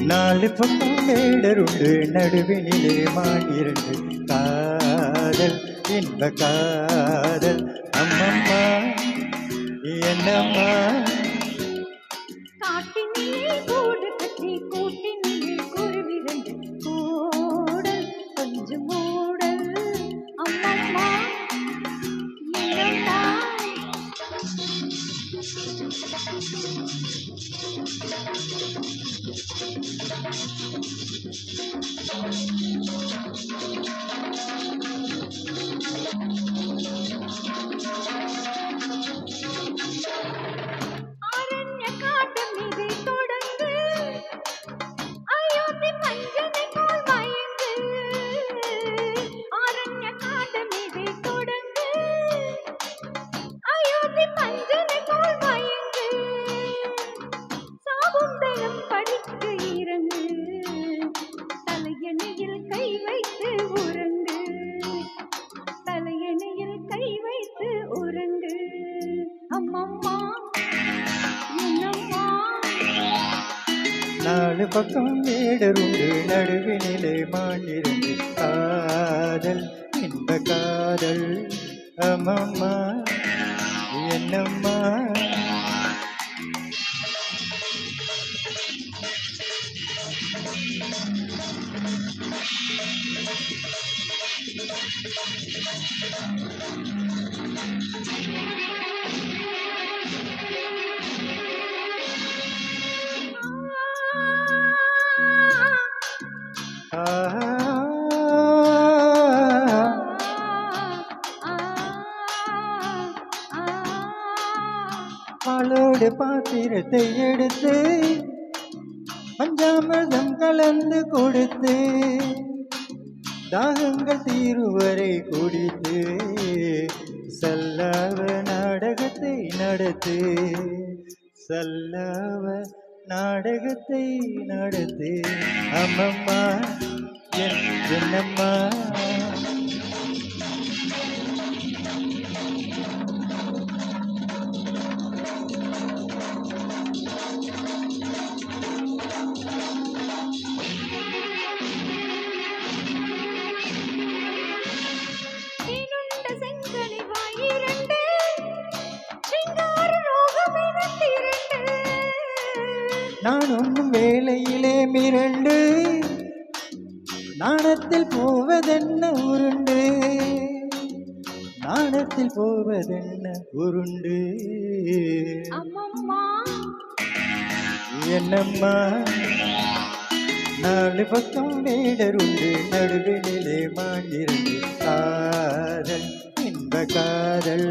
நாலு பக்கம் வேடருண்டு நடுவினிலே மாண்டிரண்டு காதல் இன்ப காதல் அம்மம்மா என்னம்மா காட்டினிலே கூடு கட்டி கூட்டினிலே குருவிரண்டு கூடல் கொஞ்சம் மூடல் அம்மம்மா என்னம்மா நாலு பக்கம் வேடருண்டு நடுவினிலே மாண்டிரண்டு காதல் இன்ப காதல் அம்மம்மா என்னம்மா பாலோடு பாத்திரத்தை எடுத்து பஞ்சாமிர்தம் கலந்து கொடுத்து தாகங்கள் தீருவரை குடித்து சல்லாவ நாடகத்தை நடத்து சல்லாவ நாடகத்தை நடத்து அம்மம்மா என்னம்மா நான் ஒன்றும் வேலையிலே மிரண்டு நாணத்தில் போவதென்ன உருண்டு நாணத்தில் போவதென்ன உருண்டு என்னம்மா நாலு பக்கம் வேடருண்டு நடுவினிலே மாண்டிரண்டு காதல் இன்ப காதல்